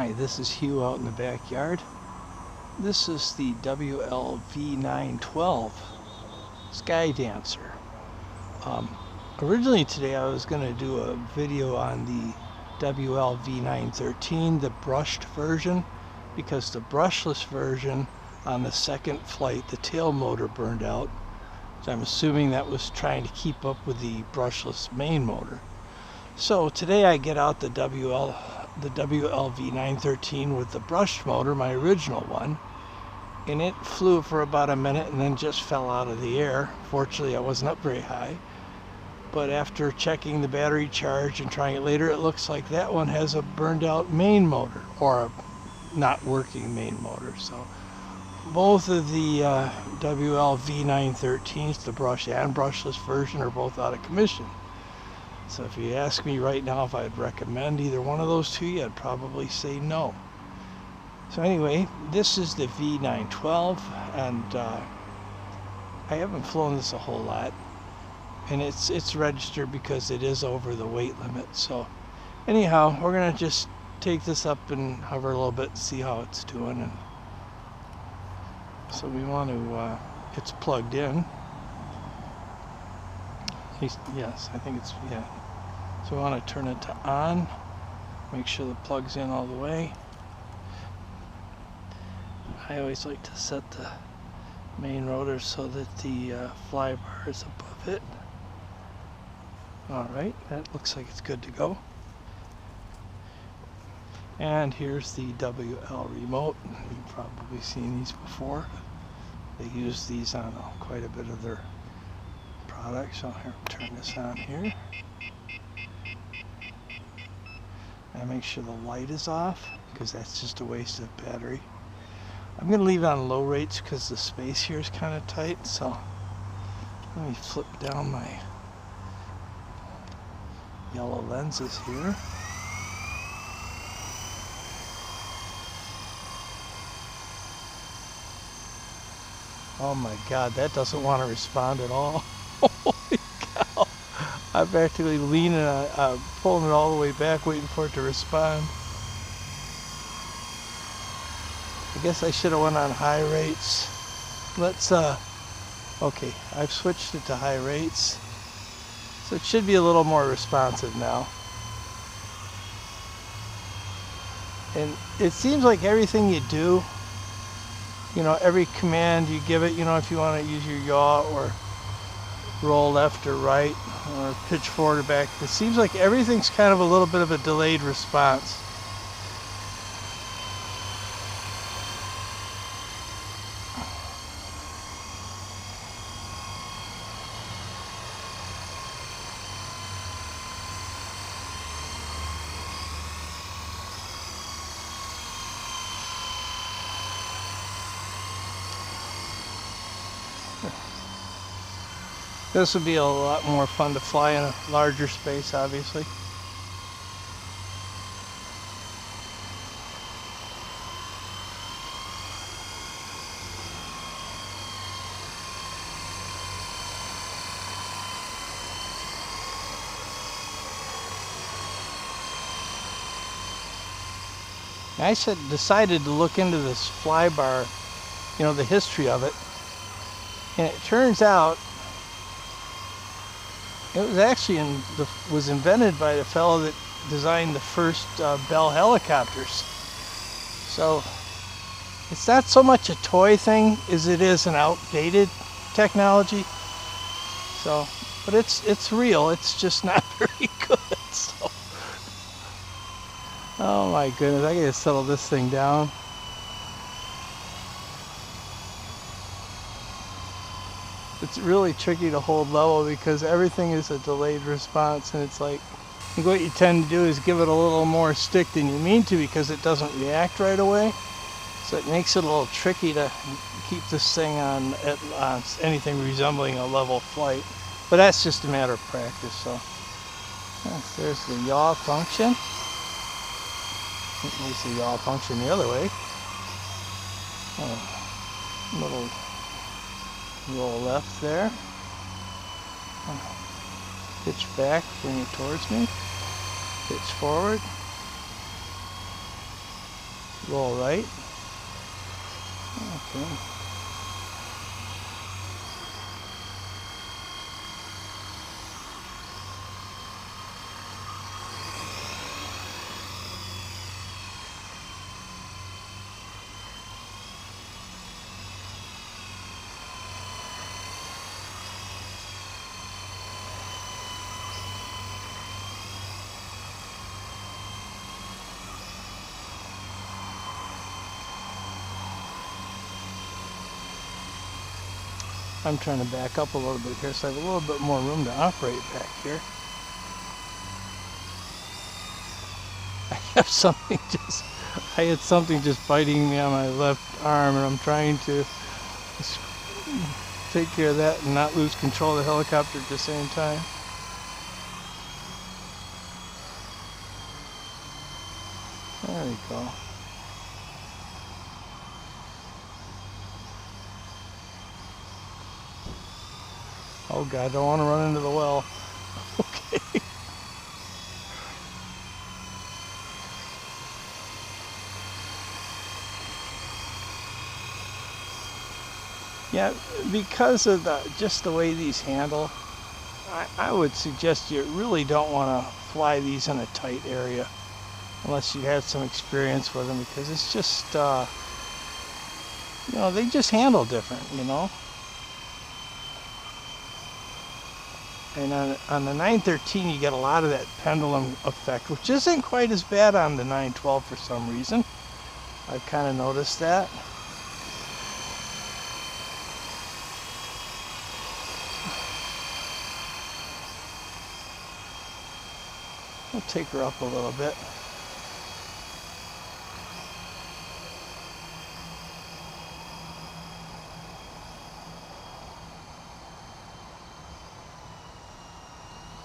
Hi, this is Hugh out in the backyard. This is the WL V912 Sky Dancer. Originally today I was going to do a video on the WL V913, the brushed version, because the brushless version on the second flight, the tail motor burned out. So I'm assuming that was trying to keep up with the brushless main motor. So today I get out the WL V913 with the brushed motor, my original one, and it flew for about a minute and then just fell out of the air. Fortunately, I wasn't up very high, but after checking the battery charge and trying it later, it looks like that one has a burned out main motor, or a not working main motor. So both of the WL V913s, the brush and brushless version, are both out of commission. So if you ask me right now if I'd recommend either one of those two, I'd probably say no. So anyway, this is the V912, and I haven't flown this a whole lot, and it's registered because it is over the weight limit. So anyhow, we're gonna just take this up and hover a little bit and see how it's doing. And so we want to, it's plugged in. At least, yes, I think it's, yeah. So we want to turn it to on, make sure the plug's in all the way. I always like to set the main rotor so that the fly bar is above it. Alright, that looks like it's good to go. And here's the WL remote. You've probably seen these before. They use these on quite a bit of their products. So here, turn this on here. And make sure the light is off, because that's just a waste of battery. I'm going to leave it on low rates because the space here is kind of tight. So let me flip down my yellow lenses here. Oh my God, that doesn't want to respond at all. Holy cow. I'm practically leaning, pulling it all the way back, waiting for it to respond. I guess I should have went on high rates. Let's, okay, I've switched it to high rates. So it should be a little more responsive now. And it seems like everything you do, you know, every command you give it, you know, if you want to use your yaw or roll left or right or pitch forward or back, it seems like everything's kind of a little bit of a delayed response. This would be a lot more fun to fly in a larger space, obviously. I decided to look into this fly bar, you know, the history of it, and it turns out it was actually was invented by the fellow that designed the first Bell helicopters. So it's not so much a toy thing as it is an outdated technology. So, but it's real. It's just not very good. So, oh my goodness, I gotta settle this thing down. It's really tricky to hold level because everything is a delayed response, and it's like, I think what you tend to do is give it a little more stick than you mean to because it doesn't react right away. So it makes it a little tricky to keep this thing on anything resembling a level flight. But that's just a matter of practice. So yes, there's the yaw function. There's the yaw function the other way. Little roll left there. Pitch back, bring it towards me. Pitch forward. Roll right. Okay. I'm trying to back up a little bit here so I have a little bit more room to operate back here. I had something just biting me on my left arm, and I'm trying to take care of that and not lose control of the helicopter at the same time. There we go. Oh God, I don't want to run into the well. Okay. Yeah, because of just the way these handle, I would suggest you really don't want to fly these in a tight area unless you had some experience with them, because it's just, you know, they just handle different, you know. And on the 913 you get a lot of that pendulum effect, which isn't quite as bad on the 912 for some reason. I've kind of noticed that. I'll take her up a little bit.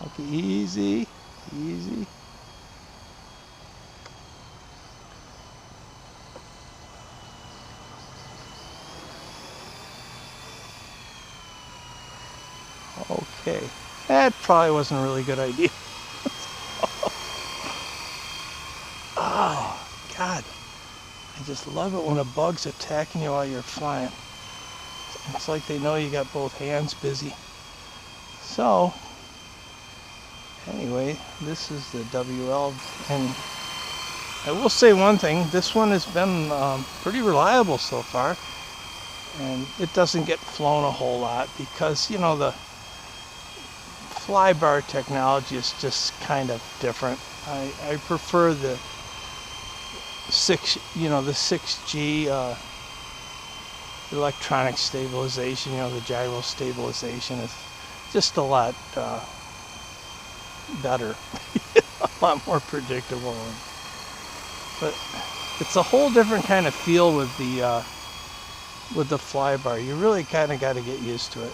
Okay, easy, easy. Okay, that probably wasn't a really good idea. Oh, God. I just love it when a bug's attacking you while you're flying. It's like they know you got both hands busy. So, anyway, this is the WL, and I will say one thing, this one has been pretty reliable so far, and it doesn't get flown a whole lot because, you know, the flybar technology is just kind of different. I prefer the 6G electronic stabilization, you know, the gyro stabilization is just a lot better, a lot more predictable. But it's a whole different kind of feel with the flybar. You really kind of got to get used to it.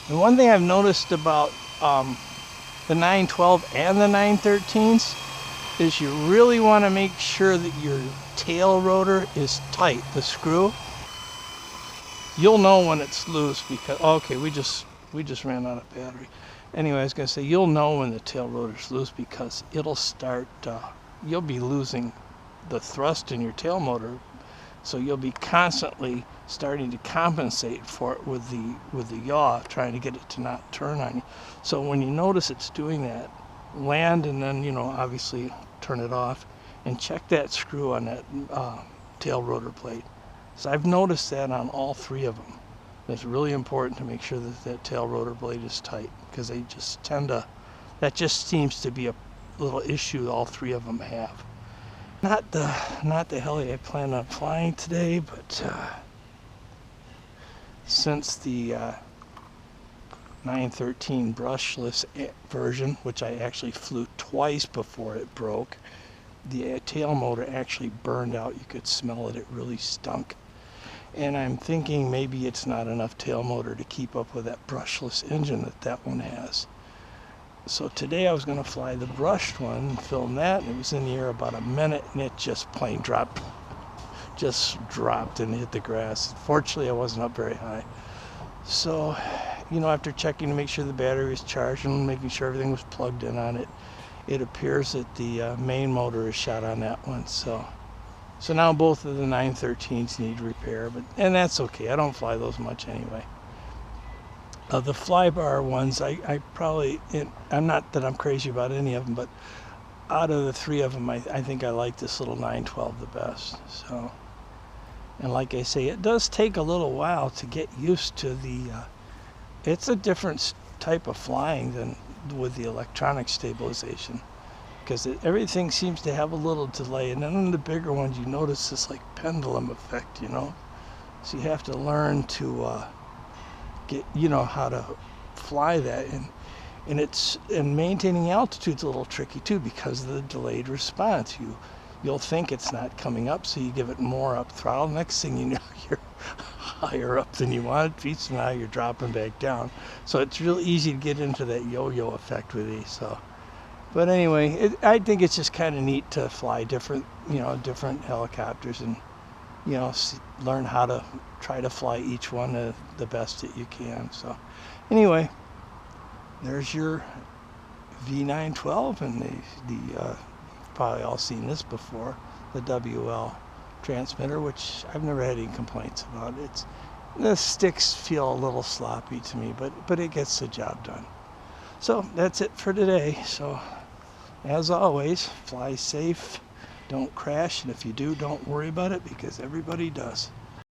And one thing I've noticed about the 912 and the 913s is you really want to make sure that your tail rotor is tight, the screw. You'll know when it's loose because, okay, we just ran out of battery. Anyway, I was going to say, you'll know when the tail rotor's loose because it'll start, you'll be losing the thrust in your tail motor. So you'll be constantly starting to compensate for it with the yaw, trying to get it to not turn on you. So when you notice it's doing that, land and then, you know, obviously turn it off and check that screw on that tail rotor plate. So I've noticed that on all three of them. It's really important to make sure that that tail rotor blade is tight because they just tend to, that just seems to be a little issue all three of them have. Not the heli I plan on flying today, but since the 913 brushless version, which I actually flew twice before it broke, the tail motor actually burned out. You could smell it. It really stunk. And I'm thinking maybe it's not enough tail motor to keep up with that brushless engine that one has. So today I was going to fly the brushed one and film that, and it was in the air about a minute, and it just plain dropped and hit the grass. Fortunately, I wasn't up very high. So, you know, after checking to make sure the battery was charged and making sure everything was plugged in on it, it appears that the main motor is shot on that one. So now both of the 913s need repair, and that's okay. I don't fly those much anyway. The flybar ones, I'm not that I'm crazy about any of them, but out of the three of them, I think I like this little 912 the best. So, and like I say, it does take a little while to get used to it's a different type of flying than with the electronic stabilization, because everything seems to have a little delay, and then on the bigger ones you notice this like pendulum effect, you know. So you have to learn to get, you know, how to fly that, and maintaining altitude's a little tricky too because of the delayed response. You'll think it's not coming up, so you give it more up throttle. Next thing you know, you're higher up than you want. Feet, so now you're dropping back down. So it's real easy to get into that yo-yo effect with these. So, but anyway, I think it's just kind of neat to fly different helicopters, and you know, learn how to try to fly each one the best that you can. So, anyway, there's your V912, and the probably all seen this before, the WL transmitter, which I've never had any complaints about. The sticks feel a little sloppy to me, but it gets the job done. So that's it for today. So as always, fly safe, don't crash, and if you do, don't worry about it, because everybody does.